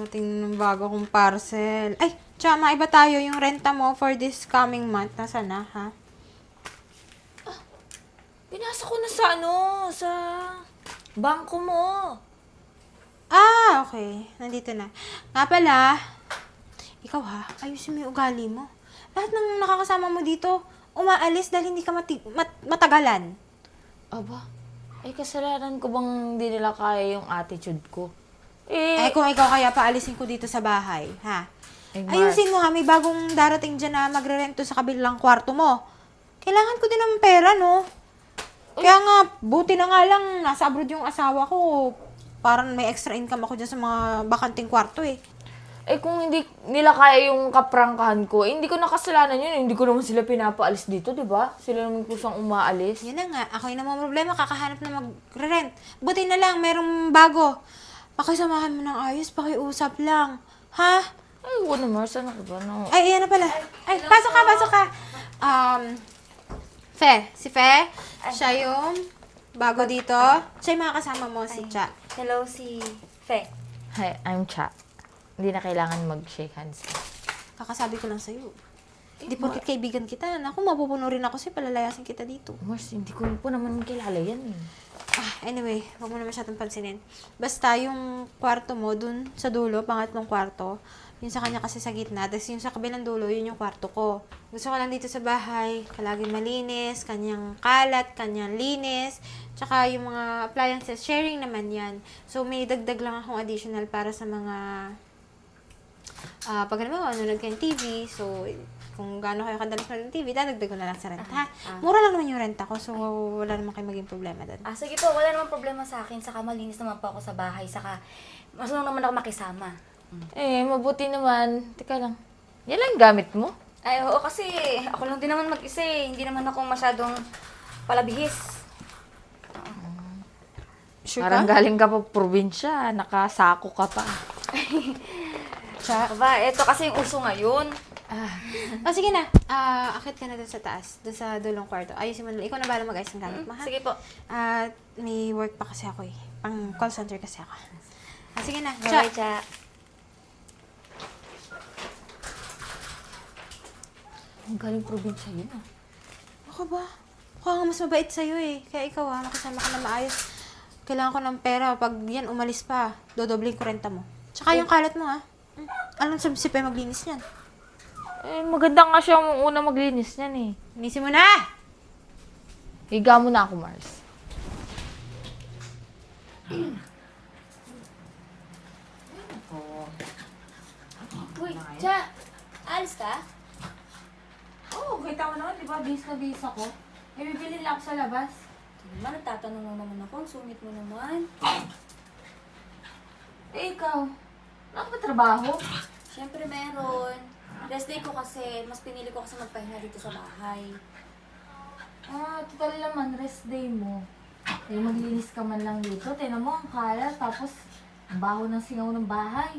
Dumating ng bago kong parcel. Ay, tsaka iba tayo yung renta mo for this coming month. Nasaan na, ha? Pinasa ko na sa sa bangko mo. Ah, okay. Nandito na. Nga pala, ikaw ha, ayusin mo yung ugali mo. Lahat ng nakakasama mo dito, umaalis dahil hindi ka matagalan. Aba, ay kasalanan ko bang di nila kaya yung attitude ko? Eh, kung ikaw kaya paalisin ko dito sa bahay, ha? Mars. Ayusin mo ha, may bagong darating dyan na magre-rento sa kabilang kwarto mo. Kailangan ko din ng pera, no? Kaya nga, buti na nga lang, nasa abroad yung asawa ko. Parang may extra income ako dyan sa mga bakanting kwarto eh. Eh kung hindi nila kaya yung kaprangkahan ko, hindi ko nakasalanan yun. Hindi ko naman sila pinapaalis dito, di ba? Sila naman kusang umaalis. Yan na nga, ako yung namang problema, kakahanap na mag-rent. Buti na lang, merong bago. Pakisamahan mo ng ayos, pakiusap lang. Ha? Ay, wala Mars, ano ka ba? No. Ay, ayan na pala. Ay, pasok ka, pasok ka. Fe, si Fe, siya yung bago dito. Siya yung mga kasama mo, si Cha. Hello, si Fe. Hi, I'm Cha. Hindi na kailangan mag-shake hands. Kakasabi ko lang sa'yo. Hindi porket kaibigan kita. Naku, mapupuno rin ako sa'yo, palalayasin kita dito. Mars, hindi ko po naman kilala yan eh. Anyway, huwag mo na masyadong pansinin. Basta yung kwarto mo, dun sa dulo, pangatlong kwarto, yun sa kanya kasi sa gitna, tapos yung sa kabilang dulo, yun yung kwarto ko. Gusto ko lang dito sa bahay, palaging malinis, kanyang kalat, kanyang linis, tsaka yung mga appliances, sharing naman yan. So, may dagdag lang akong additional para sa mga, pag nanonood kayo ng TV, so, kung gaano kayo kadalas manood ng TV, dadagdag ko na lang sa renta. Mura lang naman yung renta ko, so wala naman kayo maging problema doon. Sige po, wala namang problema sa akin. Saka malinis naman po ako sa bahay. Saka masunong naman ako makisama. Eh, mabuti naman. Teka lang. Yan lang gamit mo? Ay, oo, kasi ako lang din naman mag-isa eh. Hindi naman ako masyadong palabihis. Sure Parang ka? galing ka pa probinsya. Nakasako ka pa. Aba, eto kasi yung uso ngayon. Sige na. Akit ka na dun sa taas. Dun sa dulong kwarto. Ayusin mo na. Ikaw na bahala mag-ayos ng gamit mo, ha? Sige po. May work pa kasi ako eh. Pang call center kasi ako. Sige na. Bye, Cha. Ang galing probinsya yun ah. Ako ba? Ako nga mas mabait sa'yo eh. Kaya ikaw makasama ka na maayos. Kailangan ko ng pera. Pag yan umalis pa, dodobling ko renta mo. Tsaka yung kalat mo ha. Anong sabi si Pe maglinis yan? Eh, maganda nga siya ang una maglinis niyan eh. Linisin mo na! Higa mo na ako, Mars. Uy, Cha! Alis ka? Oo, kita mo naman, di ba? Bis na bis ako. Eh, bibili lang ako sa labas. Ito naman, nagtatanong mo naman ako. Ang sungit mo naman. Eh, ikaw? Wala ka ba trabaho? Siyempre meron. Rest day ko kasi, mas pinili ko kasi magpahinga dito sa bahay. Total naman, rest day mo. Eh, maglinis ka man lang dito. Tignan mo, ang kalat. Tapos, ang baho ng singaw ng bahay.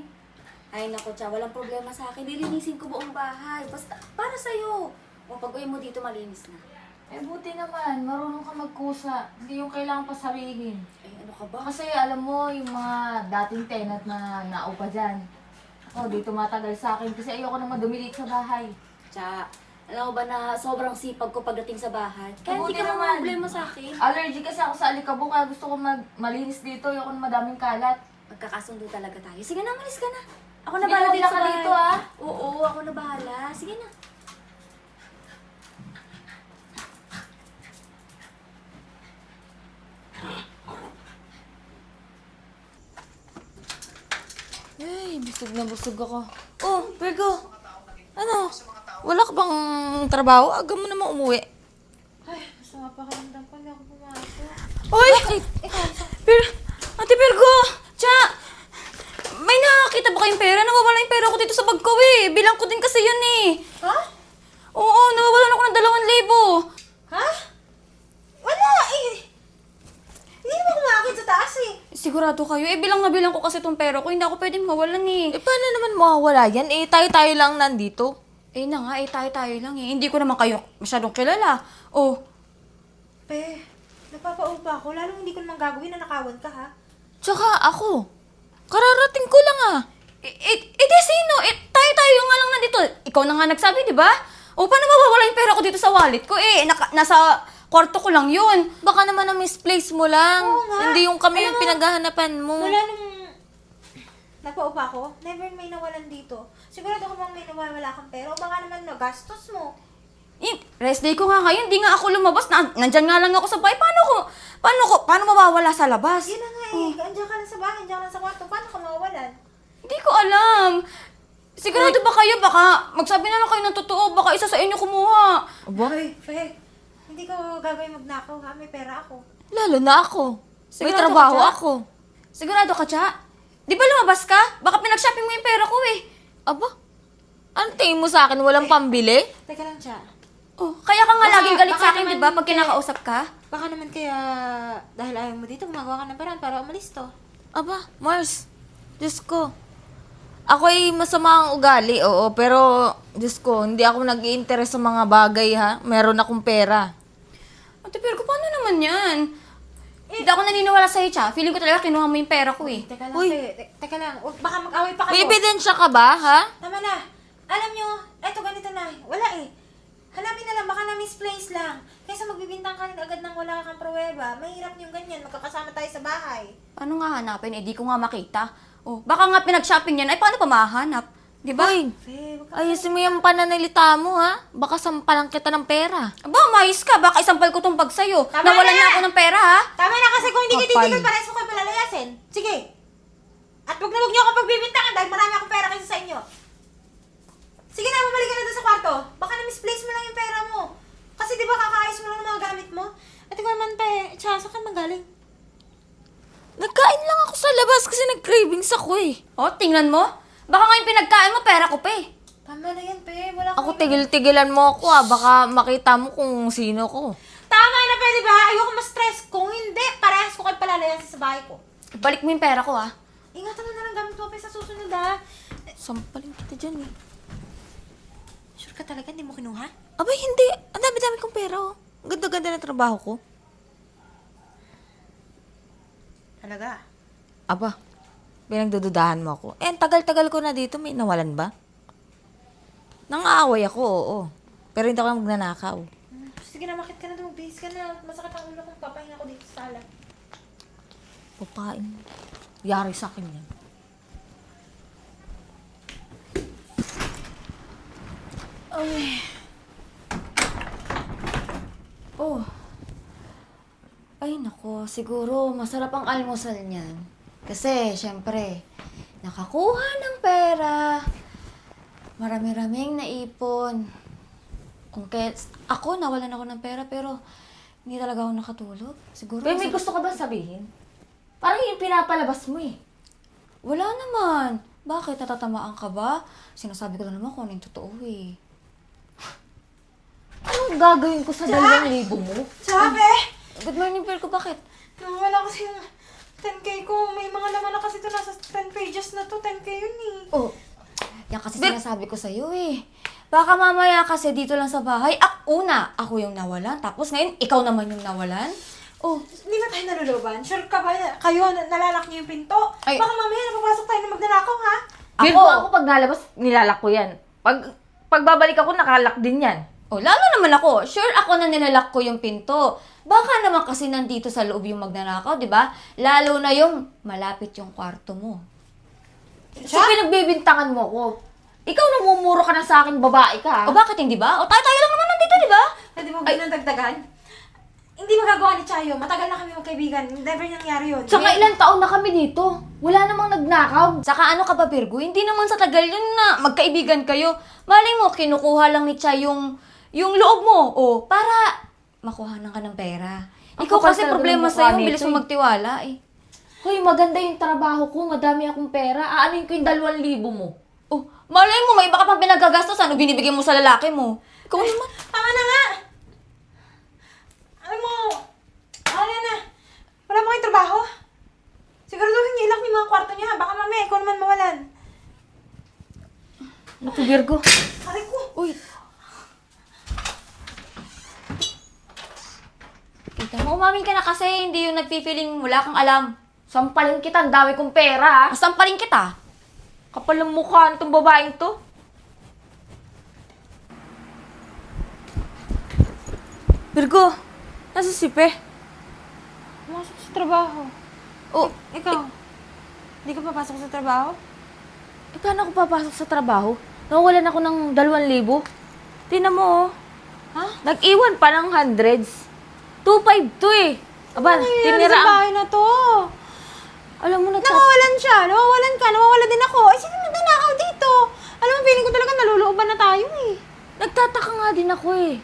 Ay naku, Cha, walang problema sa akin. Lilinisin ko buong bahay. Basta, para sa'yo. O pag-uwi mo dito, malinis na. Eh, buti naman. Marunong ka magkusa. Hindi yung kailangan pasarihin. Ay, ano ka ba? Kasi alam mo, yung mga dating tenant na naupa dyan. Ako, di tumatagal sa akin kasi ayoko na madumi dito sa bahay. Cha, alam mo ba na sobrang sipag ko pagdating sa bahay? Kaya Mabuti hindi ka naman. naman problema sa akin. Allergy kasi ako sa alikabok kaya gusto ko malinis dito. Ayoko na madaming kalat. Magkakasundo talaga tayo. Sige na, malis ka na. Ako na bahala Sige, dito wala sa ka bahay. dito, ah. Oo, ako na bahala. Sige na. Ay, busog na busog ako. Oh, Virgo! Ano? Wala ka bang trabaho? Aga mo naman umuwi. Ay, gusto nga pakiramdam ko. Hindi ako pumasok. Uy! Ate Virgo! Cha! May nakakita ba kayong pera? Nawawala yung pera ko dito sa bag ko eh. Bilang ko din kasi yun eh. Ha? Oo, nawawalan ako ng 2,000. Ha? Wala eh! Hindi naman kumakit sa taas eh. Sigurado kayo? Eh, bilang na bilang ko kasi itong pera ko. Hindi ako pwedeng mawalan eh. Eh, paano naman mawawala yan? Eh, tayo-tayo lang nandito. Eh na nga, tayo-tayo lang eh. Hindi ko naman kayo masyadong kilala. Oh, Pe, napapaupa ako. Lalong hindi ko naman gagawin na nakawan ka ha. tsaka ako. Kararating ko lang ah. Ikaw na nga nagsabi, di ba? O, paano mawawala yung pera ko dito sa wallet ko? Nasa kwarto ko lang yun. Baka naman na-misplace mo lang. Oo nga. Hindi yung kami Alam yung mo, pinaghahanapan mo. Mula nung nagpaupa ko, never may nawalan dito. Sigurado ko bang may nawawala kang pera o baka naman nagastos mo. Rest day ko nga ngayon, di nga ako lumabas. Nandyan nga lang ako sa bahay. Paano mawawala sa labas? Yun na nga eh, andiyan ka lang sa bahay, andiyan ka lang sa kwarto, paano ka mawawalan? Hindi ko alam. Sigurado ba kayo? Baka magsabi na lang kayo ng totoo. Baka isa sa inyo kumuha. Hoy, Fe, hindi ko gagawin magnakaw ha, may pera ako. Lalo na ako. May Sigurado trabaho ka, Cha? ako. Sigurado ka, Cha? Di ba lumabas ka? Baka pinag-shopping mo yung pera ko eh. Aba, ano tingin mo sa akin? Walang pambili? Teka lang siya. Oh, kaya ka nga Baka- laging galit baka sa akin, naman di ba? Pag kaya- kinakausap ka. Baka naman kaya dahil ayaw mo dito, gumagawa ka ng paraan para umalis to. Aba, Mars. Diyos ko. Ako ay masama ang ugali, oo. Pero, Diyos ko, hindi ako nag-i-interest sa mga bagay, ha? Meron akong pera. Ate, pero paano naman yan? Hindi ako naniniwala sa'yo, Cha. Feeling ko talaga kinuha mo yung pera ko eh. Teka lang, Uy. teka lang. Baka mag-away pa May kayo. ebidensya ka ba, ha? Tama na. Alam nyo, eto ganito na. Wala eh. Hanapin na lang, baka na-misplace lang. Kaysa magbibintang ka rin agad ng wala kang pruweba, mahirap yung ganyan, magkakasama tayo sa bahay. Paano nga hanapin? Eh, di ko nga makita. Oh, baka nga pinag-shopping yan. Ay, paano pa mahanap? Di ba? Uy, Fe, wag ka- ayusin mo yung pananalita mo, ha? Baka sampalan kita ng pera. Aba, mais ka. Baka isampal ko tong bag sa'yo. Tama Nawalan na! na ako ng pera, ha? Tama na kasi kung hindi kayo Kapal. titigil, parehas mo kayo palalayasin. Sige. At wag na wag niyo ako pagbibintangan dahil marami akong pera kaysa sa inyo. Sige na, bumalik ka na doon sa kwarto. Baka na-misplace mo lang yung pera mo. Kasi di ba kakaayos mo lang ng mga gamit mo? At ikaw naman, pe, tsaka saan ka magaling? Nagkain lang ako sa labas kasi nag-cravings ako, eh. Oh, tingnan mo. Baka nga yung pinagkain mo, pera ko pa eh. Tama na yan, pe. Wala Ako kang- tigil-tigilan mo ako, ha? Baka makita mo kung sino ko. Tama na, pe, di ba? Ayoko ma-stress. Kung hindi, parehas ko kayo palalayasin sa bahay ko. Balik mo yung pera ko, ha? Ingatan mo na lang gamit mo, pe, sa susunod, ha? Sampalin kita dyan, eh. Sure ka talaga, hindi mo kinuha? Abay, hindi. Ang dami-dami kong pera, oh. Ang ganda-ganda ng trabaho ko. Talaga? Aba, pinagdududahan mo ako. Eh, ang tagal-tagal ko na dito. May nawalan ba? Nang-aaway ako, oo. Pero hindi ako magnanakaw. Sige na, makit ka na doon. Bihis ka na. Masakit ang ulo kong papahinga ko dito sa sala. Pupain. Yari sa akin yan. Oh. Ay, nako. Siguro, masarap ang almusal niyan. Kasi, syempre, nakakuha ng pera. Marami-raming naipon. Kung kahit ako, nawalan ako ng pera, pero hindi talaga ako nakatulog. Siguro, Pero may masarap- gusto ka ba sabihin? Parang yung pinapalabas mo, eh. Wala naman. Bakit? Natatamaan ka ba? Sinasabi ko lang naman kung ano yung totoo eh. Anong gagawin ko sa 2,000 mo? Sabi! Good morning, Virgo. Bakit? Nawala kasi yung 10K ko. May mga laman na kasi ito. Nasa 10 pages na to. 10K yun eh. Oh, yan kasi sinasabi ko sa'yo eh. Baka mamaya kasi dito lang sa bahay, ako yung nawalan. Tapos ngayon, ikaw naman yung nawalan. Oh, Hindi ba tayo naluluban? Sure ka ba? Kayo, nalalak niyo yung pinto? Ay. Baka mamaya napapasok tayo na magnanakaw, ha? Virgo, ako pag nalabas, nilalak ko yan. Pag babalik ako, nakalak din yan. oh, lalo naman ako. Sure ako na nilalak ko yung pinto. Baka naman kasi nandito sa loob yung magnanakaw, di ba? Lalo na yung malapit yung kwarto mo. So, pinagbibintangan mo ko. Ikaw namumuro ka na sa akin, babae ka, ha? O bakit hindi ba? O tayo lang naman nandito, di ba? Pwede mo ginandagdagan? Hindi magagawa ni Chayo. Matagal na kami magkaibigan. Never nangyari yun. Tsaka ilang taon na kami dito. Wala namang nagnakaw. Saka ano ka ba, Virgo? Hindi naman sa tagal yun na magkaibigan kayo. Malay mo, kinukuha lang ni Cha yung loob mo. O, para makuhanan ka ng pera. Ang Ikaw kapal kasi talaga problema ng mukha sa'yo, nito bilis mo eh. magtiwala eh. Hoy, maganda yung trabaho ko. Madami akong pera. Aanin ko yung 2,000 mo. Oh, malay mo, may iba ka pang pinagagastos. Ano binibigay mo sa lalaki mo? Ikaw naman. Tama na nga! Alam mo, wala na. Wala mo kayong trabaho? Siguraduhin niyo ilak niyo yung mga kwarto niya. Baka mamaya ikaw naman mawalan. Naku, Virgo. Aray ko! Uy. Kita mo, umamin ka na kasi hindi yung nagpi-feeling wala kang alam. Sampalin kita. Ang dami kong pera, ha? Masampaling kita. Kapal ng mukha nitong babaeng to. Virgo, nasa si Pe? Pumasok sa trabaho. Oh, Ikaw, hindi ka papasok sa trabaho? paano ako papasok sa trabaho? Nawawalan ako ng 2,000. Tingnan mo, oh. Ha? Nag-iwan pa ng hundreds. 2,500 to eh. Aba, Ano nangyayari tinira sa ang... bahay na to? Alam mo na, Nawawalan siya. Nawawalan ka. Nawawala din ako. Ay, sino nagnanakaw dito? Alam mo, feeling ko talaga nalulooban na tayo eh. nagtataka nga din ako eh.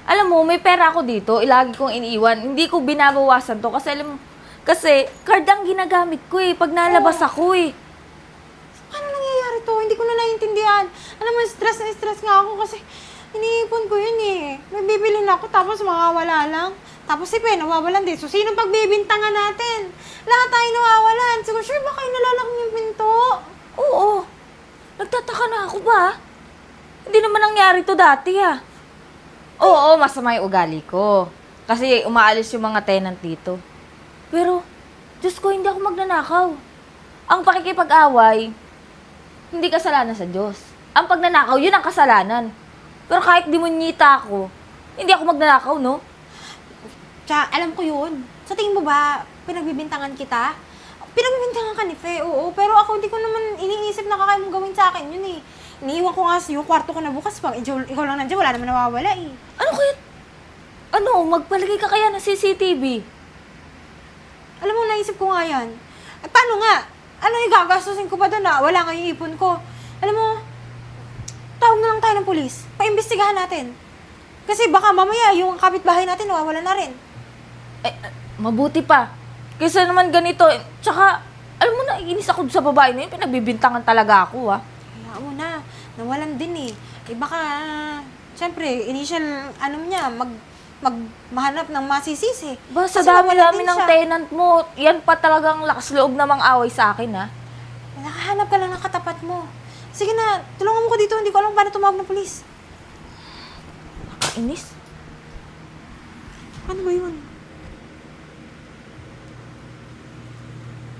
Alam mo, may pera ako dito, ilagi kong iniiwan. Hindi ko binabawasan to kasi alam mo, kasi card ang ginagamit ko eh, pag nalabas ako eh. Ano nangyayari to? Hindi ko na naiintindihan. Alam mo, stress na stress nga ako kasi iniipon ko yun eh. May bibilin ako tapos mawawala lang. Tapos si Pen, nawawalan din. So, sino pagbibintangan natin? Lahat tayo nawawalan. So, sure ba kayo nalalak yung pinto? Oo, nagtataka na ako ba? Hindi naman nangyari to dati ah. Oo, masama yung ugali ko. Kasi umaalis yung mga tenant dito. Pero, Diyos ko, hindi ako magnanakaw. Ang pakikipag-away, hindi kasalanan sa Diyos. Ang pagnanakaw, yun ang kasalanan. Pero kahit demonyita ako, hindi ako magnanakaw, no? Tsaka, alam ko yun. Sa tingin mo ba, pinagbibintangan kita? Pinagbibintangan ka ni Fe, oo. Pero ako, hindi ko naman iniisip na kakaya mong gawin sa akin yun eh. Iniiwan ko nga yung kwarto ko na bukas. Pag ikaw lang nandiyan, wala naman nawawala eh. Ano kaya? Ano, magpalagay ka kaya ng CCTV? Alam mo, naisip ko nga yan. At paano nga? Ano igagastusin ko pa doon na wala nga yung ipon ko? Alam mo, tawag na lang tayo ng pulis. Paimbestigahan natin. Kasi baka mamaya yung kapitbahay natin nawawala na rin. Mabuti pa. Kaysa naman ganito. Tsaka, alam mo na, iinis ako sa babae na yun. Pinagbibintangan talaga ako, ah. Kaya mo na, nawalan din eh. Eh baka, syempre, initial, niya, mahanap ng masisisi. Ba, sa Kasi nawalan dami-dami din ng siya. tenant mo, yan pa talagang lakas loob namang away sa akin, ha? Nakahanap ka lang ng katapat mo. Sige na, tulungan mo ko dito. Hindi ko alam paano tumawag ng pulis. Nakainis. Ano ba yun?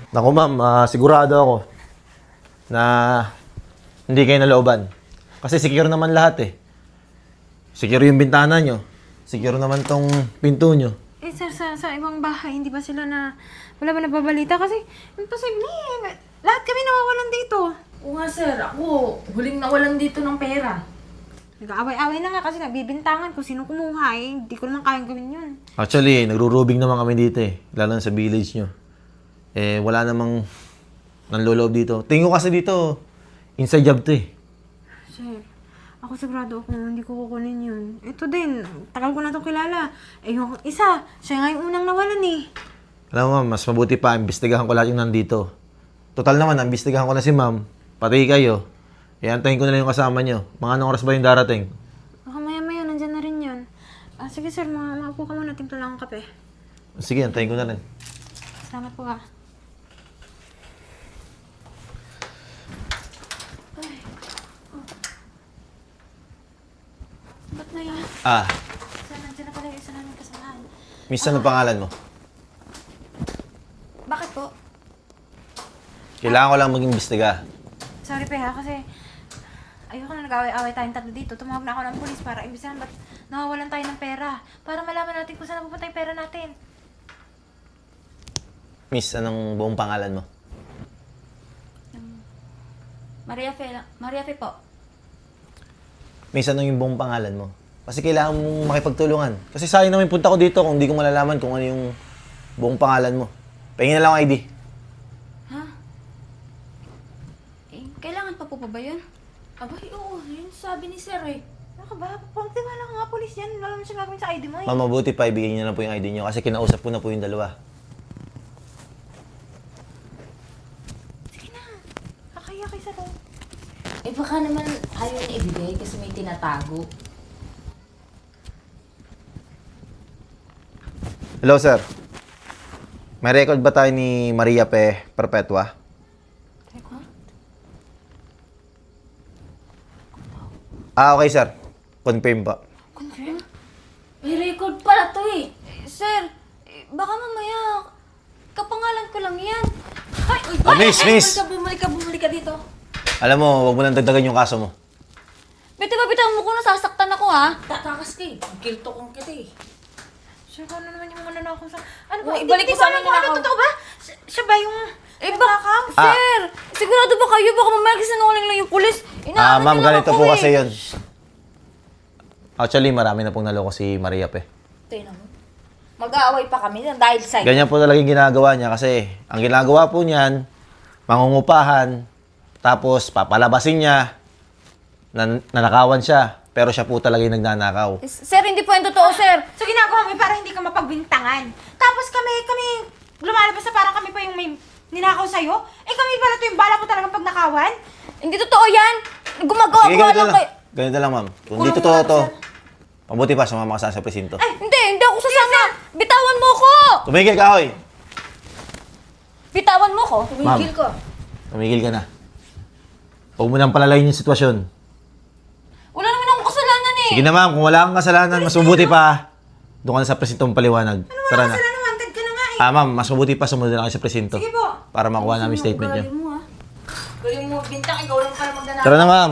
Naku ma'am, sigurado ako na hindi kayo nalooban. Kasi secure naman lahat eh. Secure yung bintana nyo. Secure naman tong pinto nyo. Eh, sir, sa ibang bahay, hindi ba sila wala ba nababalita? Kasi, imposible eh. Lahat kami nawawalan dito. Oo nga, sir. Ako, huling nawalan dito ng pera. Nag-aaway-aaway na nga kasi nagbibintangan kung sino kumuha eh. Hindi ko naman kayang gawin yun. Actually, nagro-robing naman kami dito eh. Lalo na sa village nyo. Eh, wala namang nanloloob dito. Tingin ko kasi dito, inside job to eh. Sir, ako sigurado ako hindi ko kukunin yun. Ito din, tagal ko na itong kilala. Eh, yung isa, siya nga yung unang nawalan eh. Alam mo ma'am, mas mabuti pa, imbestigahan ko lahat yung nandito. Total naman, imbestigahan ko na si ma'am, pati kayo. Iantayin ko na lang yung kasama nyo. Mga anong oras ba yung darating? Baka maya-maya, nandyan na rin yun. Sige sir, maupo ka muna, timpla lang ang kape. Sige, antayin ko na rin. Salamat po ah. Ba't na yan? Nandiyan na pala yung isa namin kasalahan. Miss, ano pangalan mo? Bakit po? Kailangan ko lang mag-imbestiga. Sorry pe ha, kasi ayoko na nag-away-away tayong tatlo dito. Tumawag na ako ng pulis para imbisahan ba't nawawalan tayo ng pera. Para malaman natin kung saan napupunta yung pera natin. Miss, anong buong pangalan mo? Maria Fe po. Miss, ano yung buong pangalan mo? Kasi kailangan mong makipagtulungan. Kasi sayang naman yung punta ko dito kung hindi ko malalaman kung ano yung buong pangalan mo. Pahingin na lang ang ID. Ha? Eh, kailangan pa po ba yun? Abay, oo. Yun sabi ni sir eh. Ano ka ba? Pagtiwala ka nga pulis yan. Wala naman siya gagawin sa ID mo eh. Ma'am, mabuti pa, ibigay niyo na lang po yung ID niyo kasi kinausap ko na po yung dalawa. Sige na. Kakaya kay sa loob. Eh baka naman ayaw niya ibigay kasi may tinatago. Hello, sir. May record ba tayo ni Maria Pe Perpetua? Okay, sir. Confirm pa. May record pala to eh. Sir, baka mamaya kapangalan ko lang yan. Ay, Miss! Bumalik ka dito. Alam mo, wag mo nang dagdagan yung kaso mo. Bitaw mo ko, nasasaktan ako ha. Tatakas ka eh. Kilto kong kita eh. Sir, ano naman yung mga nanakaw sa... Ano ba? Oh, ibalik mo sa amin Hindi ko alam kung nanakaw. ano, totoo ba? Siya ba yung... Eh, Sir, sigurado ba kayo? Baka mamaya sinungaling lang yung pulis. Inaamin Ma'am, niyo lang ganito ako po eh. kasi yun. Actually, marami na pong naloko si Maria pe. Tingnan mo. Mag-aaway pa kami dahil sa'yo. Ganyan po talaga yung ginagawa niya kasi ang ginagawa po niyan, mangungupahan, tapos papalabasin niya, nanakawan siya, pero siya po talaga yung nagnanakaw. Sir, hindi po yung totoo, sir. So, ginagawa mo yun para hindi ka mapagbintangan. Tapos kami lumalabas na parang kami pa yung may ninakaw sa'yo. Eh, kami pala to yung bala mo talagang pagnakawan. Hindi totoo yan. Gumagawa Sige, ko ganito lang lang. kayo. Ganito lang, ma'am. Kung Kulang di totoo mo lang, to, sir. mabuti pa sumama ka sa presinto. Hindi ako sasama. Bitawan mo ko. Tumigil ka, hoy! Bitawan mo ko. Ma'am. Tumigil ko. Tumigil ka na. Huwag mo nang palalayin yung sitwasyon. Wala naman akong kasalanan eh. Sige na, ma'am. Kung wala kang kasalanan, mas mabuti pa. Doon ka na sa presintong paliwanag. Tara na. Wala naman, wanted ka na nga eh. Ma'am, mas mabuti pa sumunod na kayo sa presinto. Sige po. Para makuha namin statement niyo. Galing mo, bintang. Ikaw lang pala magdanakaw. Tara na, ma'am.